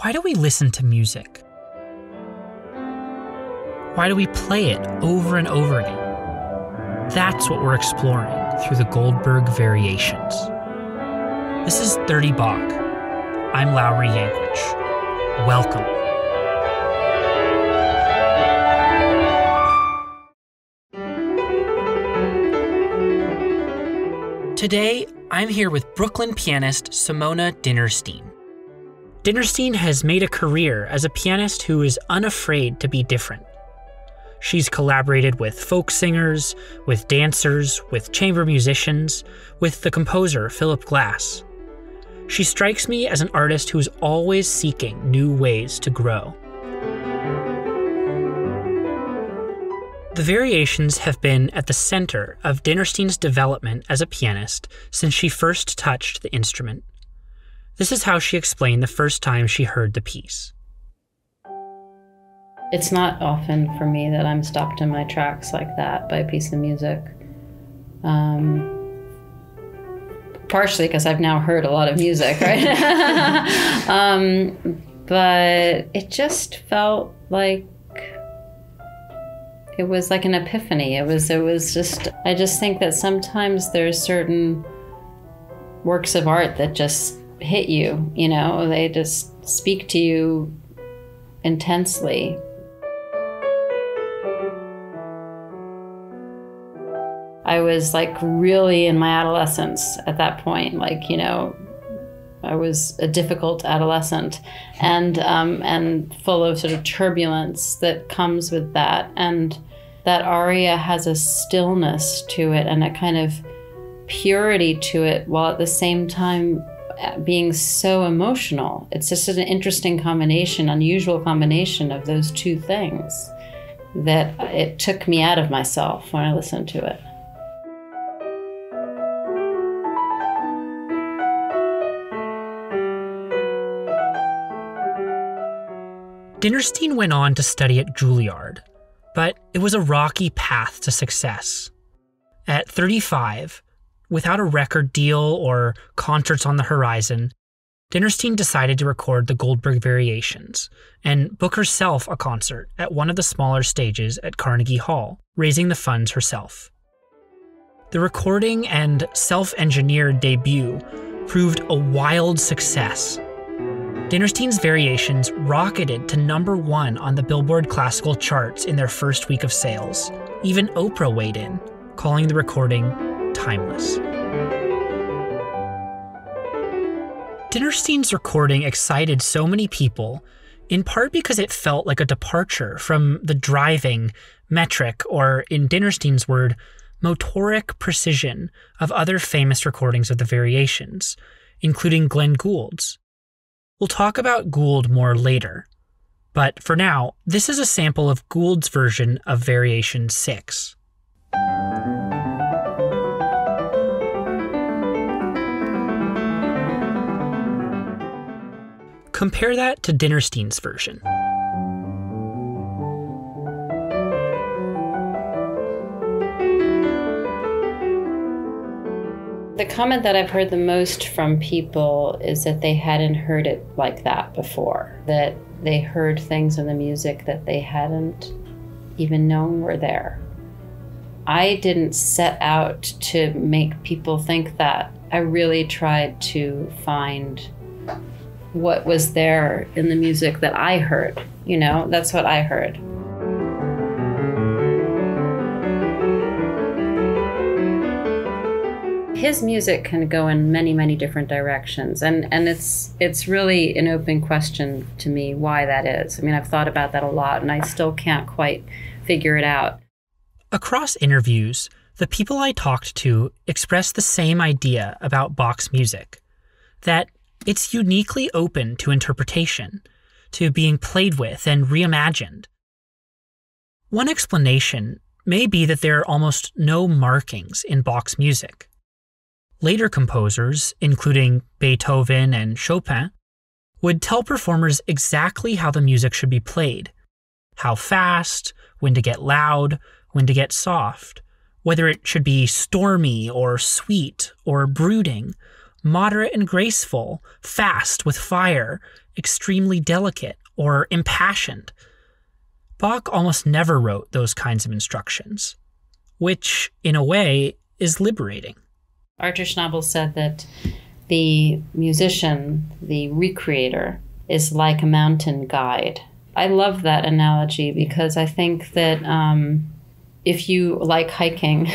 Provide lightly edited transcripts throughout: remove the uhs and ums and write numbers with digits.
why do we listen to music? Why do we play it over and over again? That's what we're exploring through the Goldberg Variations. This is 30 Bach. I'm Lowry Yankwich. Welcome. Today, I'm here with Brooklyn pianist Simone Dinnerstein. Dinnerstein has made a career as a pianist who is unafraid to be different. She's collaborated with folk singers, with dancers, with chamber musicians, with the composer Philip Glass. She strikes me as an artist who is always seeking new ways to grow. The Variations have been at the center of Dinnerstein's development as a pianist since she first touched the instrument. This is how she explained the first time she heard the piece. It's not often for me that I'm stopped in my tracks like that by a piece of music. Partially because I've now heard a lot of music, right? But it just felt like it was like an epiphany. It was just, I just think that sometimes there's certain works of art that just hit you, you know, they just speak to you intensely. I was like really in my adolescence at that point, like, you know, I was a difficult adolescent and full of sort of turbulence that comes with that. And that aria has a stillness to it and a kind of purity to it, while at the same time being so emotional. It's just an interesting combination, unusual combination of those two things that it took me out of myself when I listened to it. Dinnerstein went on to study at Juilliard, but it was a rocky path to success. At 35, without a record deal or concerts on the horizon, Dinnerstein decided to record the Goldberg Variations and book herself a concert at one of the smaller stages at Carnegie Hall, raising the funds herself. The recording and self-engineered debut proved a wild success. Dinnerstein's Variations rocketed to #1 on the Billboard classical charts in their first week of sales. Even Oprah weighed in, calling the recording timeless. Dinnerstein's recording excited so many people, in part because it felt like a departure from the driving, metric, or in Dinnerstein's word, motoric precision of other famous recordings of the Variations, including Glenn Gould's. We'll talk about Gould more later, but for now, this is a sample of Gould's version of Variation 6. Compare that to Dinnerstein's version. The comment that I've heard the most from people is that they hadn't heard it like that before, that they heard things in the music that they hadn't even known were there. I didn't set out to make people think that. I really tried to find what was there in the music that I heard. You know, that's what I heard. His music can go in many, many different directions, and it's really an open question to me why that is. I mean, I've thought about that a lot, and I still can't quite figure it out. Across interviews, the people I talked to expressed the same idea about Bach's music, that it's uniquely open to interpretation, to being played with and reimagined. One explanation may be that there are almost no markings in Bach's music. Later composers, including Beethoven and Chopin, would tell performers exactly how the music should be played, how fast, when to get loud, when to get soft, whether it should be stormy or sweet or brooding, moderate and graceful, fast with fire, extremely delicate or impassioned. Bach almost never wrote those kinds of instructions, which, in a way, is liberating. Arthur Schnabel said that the musician, the recreator, is like a mountain guide. I love that analogy because I think that if you like hiking,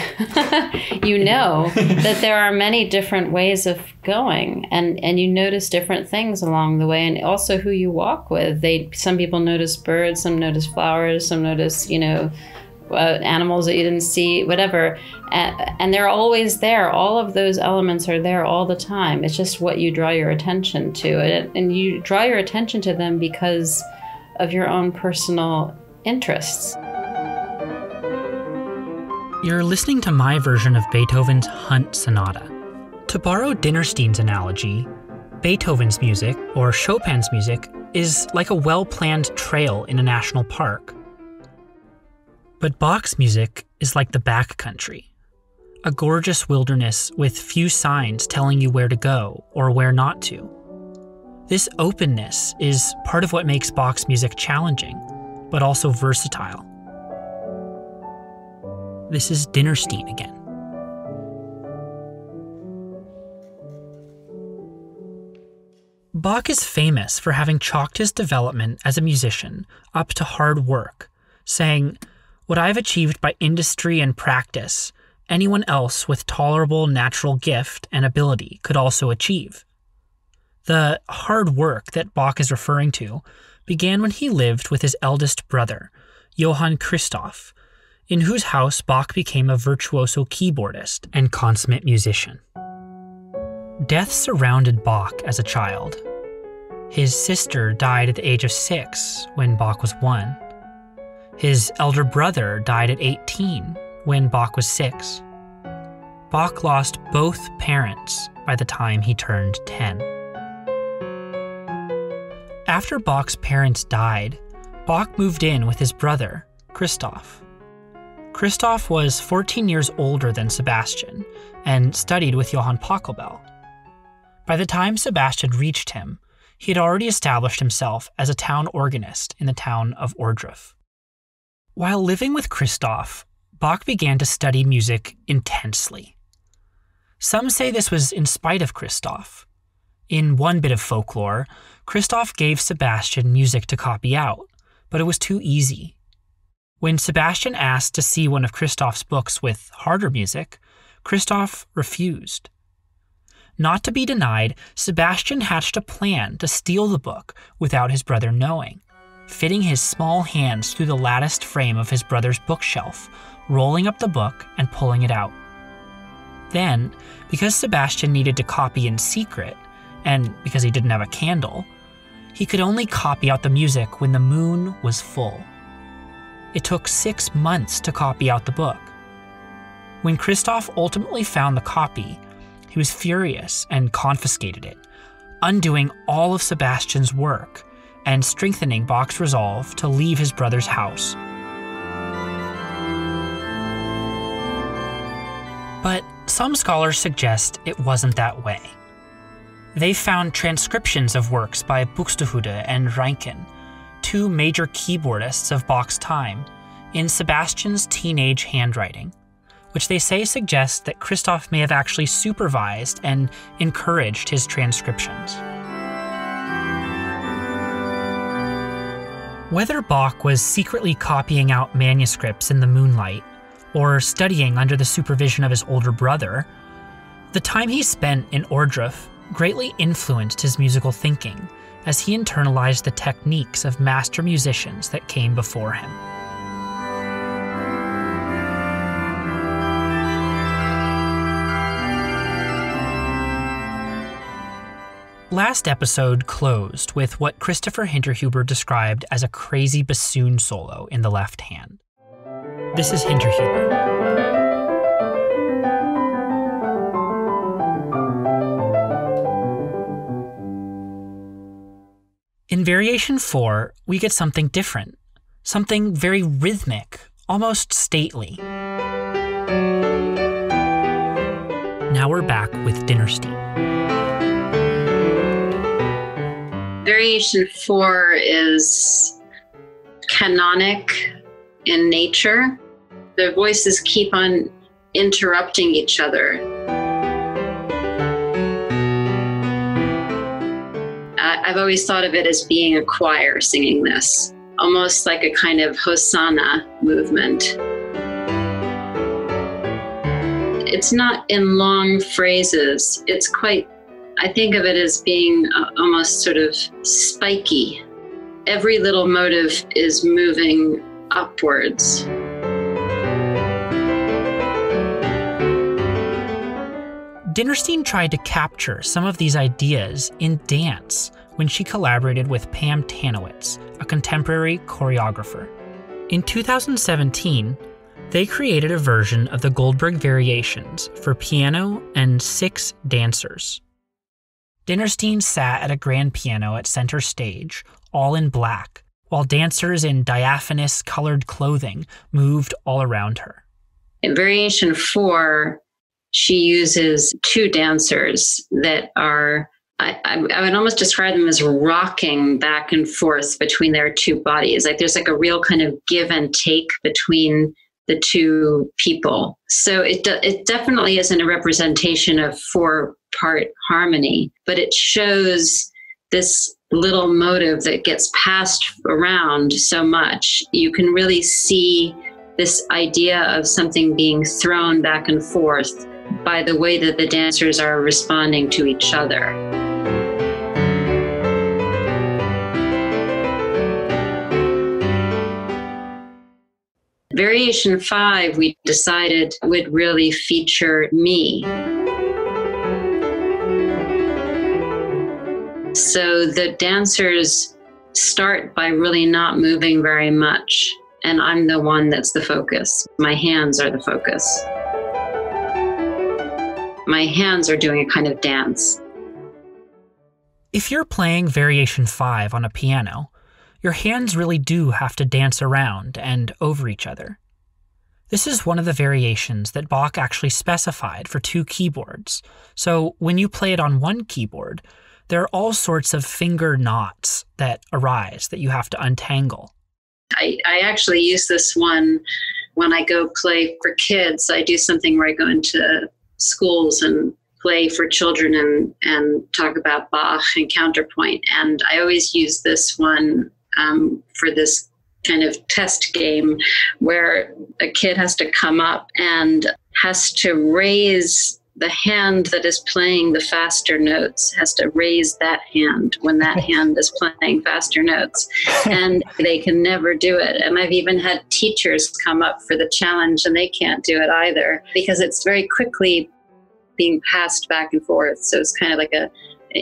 you know that there are many different ways of going, and you notice different things along the way, and also who you walk with. Some people notice birds, some notice flowers, some notice, animals that you didn't see, whatever. And they're always there. All of those elements are there all the time. It's just what you draw your attention to. And you draw your attention to them because of your own personal interests. You're listening to my version of Beethoven's Hunt Sonata. To borrow Dinnerstein's analogy, Beethoven's music, or Chopin's music, is like a well-planned trail in a national park. But Bach's music is like the backcountry, a gorgeous wilderness with few signs telling you where to go or where not to. This openness is part of what makes Bach's music challenging, but also versatile. This is Dinnerstein again. Bach is famous for having chalked his development as a musician up to hard work, saying, "What I've achieved by industry and practice, anyone else with tolerable natural gift and ability could also achieve." The hard work that Bach is referring to began when he lived with his eldest brother, Johann Christoph, in whose house Bach became a virtuoso keyboardist and consummate musician. Death surrounded Bach as a child. His sister died at the age of 6 when Bach was 1. His elder brother died at 18 when Bach was 6. Bach lost both parents by the time he turned 10. After Bach's parents died, Bach moved in with his brother, Christoph. Christoph was 14 years older than Sebastian and studied with Johann Pachelbel. By the time Sebastian reached him, he had already established himself as a town organist in the town of Ohrdruf. While living with Christoph, Bach began to study music intensely. Some say this was in spite of Christoph. In one bit of folklore, Christoph gave Sebastian music to copy out, but it was too easy. When Sebastian asked to see one of Christoph's books with harder music, Christoph refused. Not to be denied, Sebastian hatched a plan to steal the book without his brother knowing, fitting his small hands through the latticed frame of his brother's bookshelf, rolling up the book and pulling it out. Then, because Sebastian needed to copy in secret, and because he didn't have a candle, he could only copy out the music when the moon was full. It took 6 months to copy out the book. When Christoph ultimately found the copy, he was furious and confiscated it, undoing all of Sebastian's work and strengthening Bach's resolve to leave his brother's house. But some scholars suggest it wasn't that way. They found transcriptions of works by Buxtehude and Reinken, 2 major keyboardists of Bach's time, in Sebastian's teenage handwriting, which they say suggests that Christoph may have actually supervised and encouraged his transcriptions. Whether Bach was secretly copying out manuscripts in the moonlight, or studying under the supervision of his older brother, the time he spent in Ohrdruf greatly influenced his musical thinking, as he internalized the techniques of master musicians that came before him. Last episode closed with what Christopher Hinterhuber described as a crazy bassoon solo in the left hand. This is Hinterhuber. In Variation 4, we get something different, something very rhythmic, almost stately. Now we're back with Dinnerstein. Variation 4 is canonic in nature. The voices keep on interrupting each other. I've always thought of it as being a choir singing this, almost like a kind of Hosanna movement. It's not in long phrases. It's quite, I think of it as being almost sort of spiky. Every little motive is moving upwards. Dinnerstein tried to capture some of these ideas in dance when she collaborated with Pam Tanowitz, a contemporary choreographer. In 2017, they created a version of the Goldberg Variations for piano and 6 dancers. Dinnerstein sat at a grand piano at center stage, all in black, while dancers in diaphanous colored clothing moved all around her. In Variation 4, she uses 2 dancers that are, I would almost describe them as rocking back and forth between their 2 bodies. Like there's like a real kind of give and take between the 2 people. So it definitely isn't a representation of 4-part harmony, but it shows this little motive that gets passed around so much. You can really see this idea of something being thrown back and forth by the way that the dancers are responding to each other. Variation 5, we decided would really feature me. So the dancers start by really not moving very much, and I'm the one that's the focus. My hands are the focus. My hands are doing a kind of dance. If you're playing Variation 5 on a piano, your hands really do have to dance around and over each other. This is one of the variations that Bach actually specified for 2 keyboards, so when you play it on one keyboard, there are all sorts of finger knots that arise that you have to untangle. I actually use this one when I go play for kids. I do something where I go into schools and play for children and talk about Bach and counterpoint. And I always use this one for this kind of test game where a kid has to come up and has to raise the hand that is playing the faster notes, has to raise that hand when that hand is playing faster notes. And they can never do it. And I've even had teachers come up for the challenge and they can't do it either because it's very quickly being passed back and forth. So it's kind of like an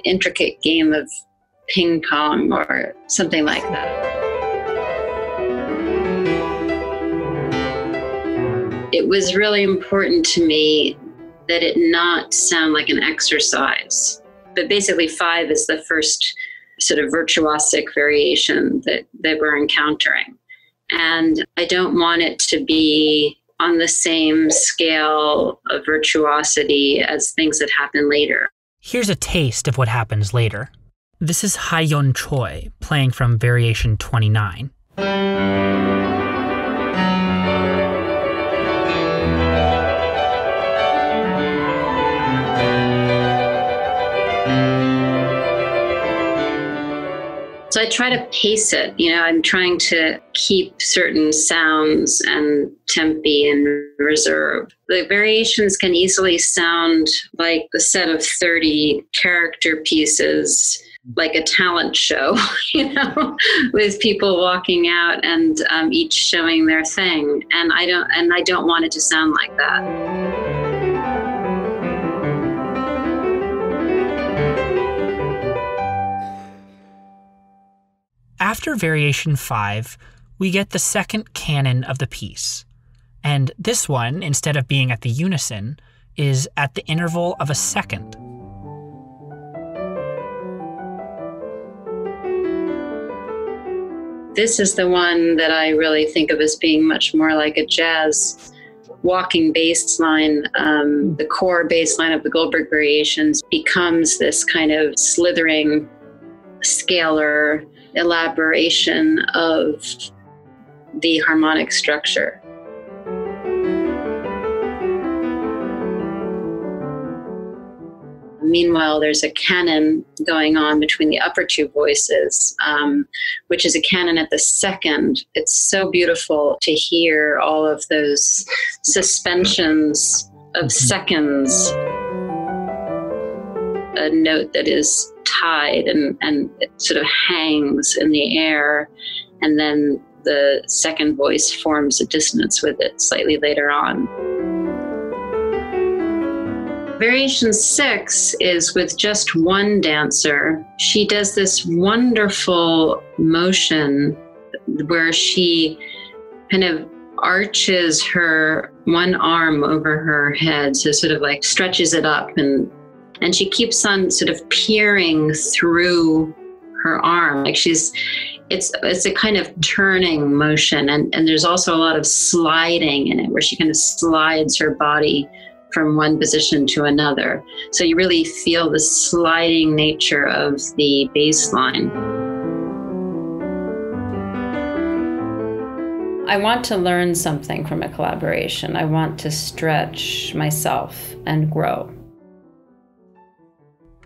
intricate game of ping pong or something like that. It was really important to me that it not sound like an exercise. But basically 5 is the first sort of virtuosic variation that we're encountering. And I don't want it to be on the same scale of virtuosity as things that happen later. Here's a taste of what happens later. This is Ha-Yeon Choi playing from Variation 29. So I try to pace it. I'm trying to keep certain sounds and tempi in reserve. The variations can easily sound like a set of 30 character pieces, like a talent show, with people walking out and each showing their thing. And I don't want it to sound like that. After Variation 5, we get the second canon of the piece. And this one, instead of being at the unison, is at the interval of a second. This is the one that I really think of as being much more like a jazz walking bass line. The core bass line of the Goldberg Variations becomes this kind of slithering scalar elaboration of the harmonic structure. Meanwhile, there's a canon going on between the upper two voices, which is a canon at the second. It's so beautiful to hear all of those suspensions of seconds. A note that is tied and it sort of hangs in the air, and then the second voice forms a dissonance with it slightly later on. Variation 6 is with just one dancer. She does this wonderful motion where she kind of arches her one arm over her head, so sort of like stretches it up, and she keeps on sort of peering through her arm. Like it's a kind of turning motion, and there's also a lot of sliding in it where she kind of slides her body from one position to another. So you really feel the sliding nature of the bass line. I want to learn something from a collaboration. I want to stretch myself and grow.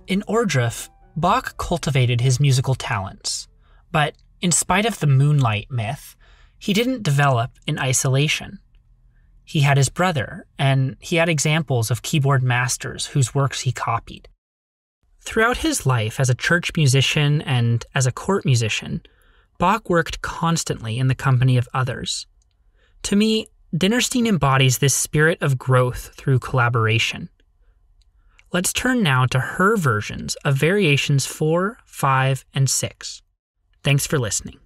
In Ohrdruf, Bach cultivated his musical talents, but in spite of the moonlight myth, he didn't develop in isolation. He had his brother, and he had examples of keyboard masters whose works he copied. Throughout his life as a church musician and as a court musician, Bach worked constantly in the company of others. To me, Dinnerstein embodies this spirit of growth through collaboration. Let's turn now to her versions of Variations 4, 5, and 6. Thanks for listening.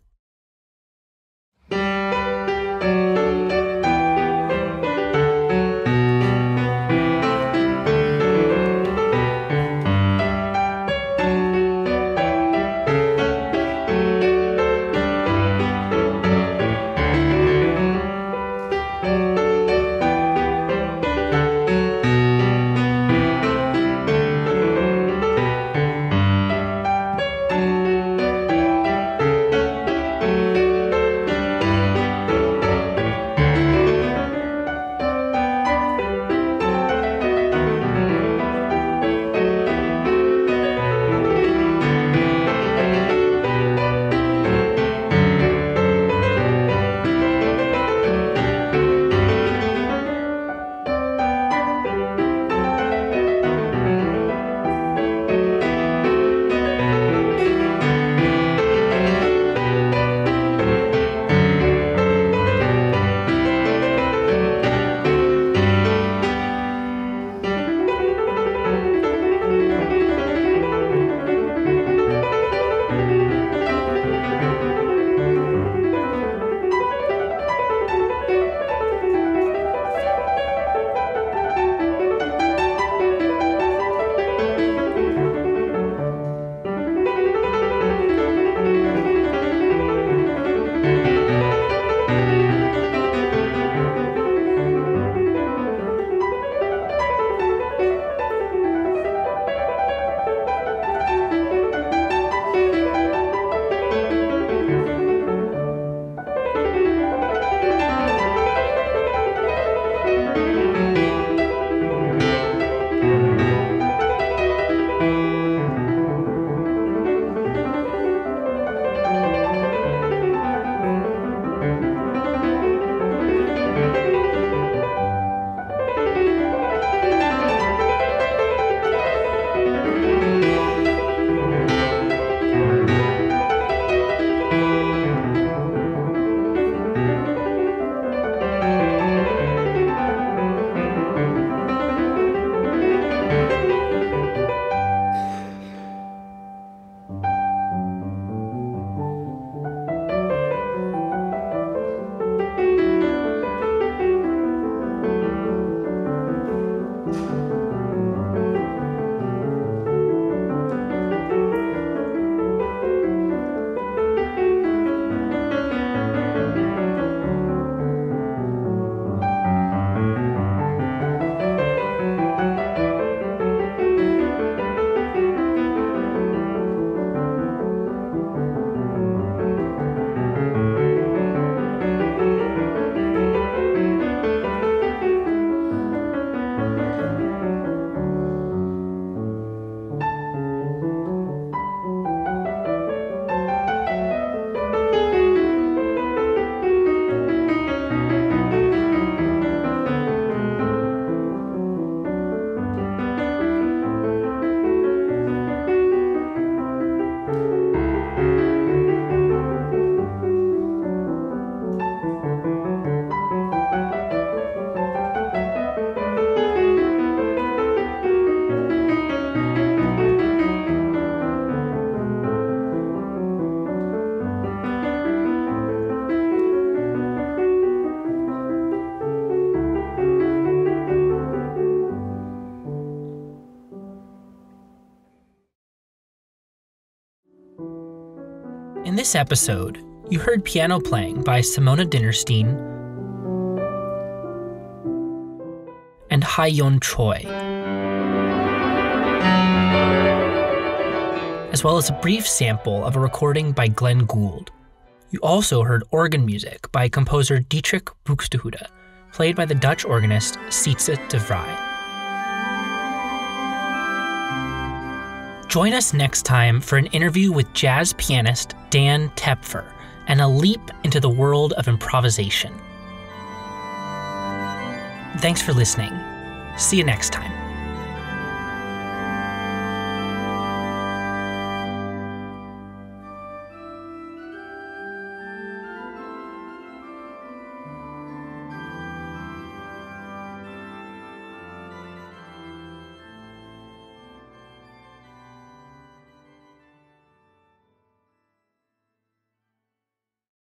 this episode, you heard piano playing by Simone Dinnerstein and Ha-Yeon Choi, as well as a brief sample of a recording by Glenn Gould. You also heard organ music by composer Dietrich Buxtehude, played by the Dutch organist Sietse de Vrij. Join us next time for an interview with jazz pianist Dan Tepfer and a leap into the world of improvisation. Thanks for listening. See you next time.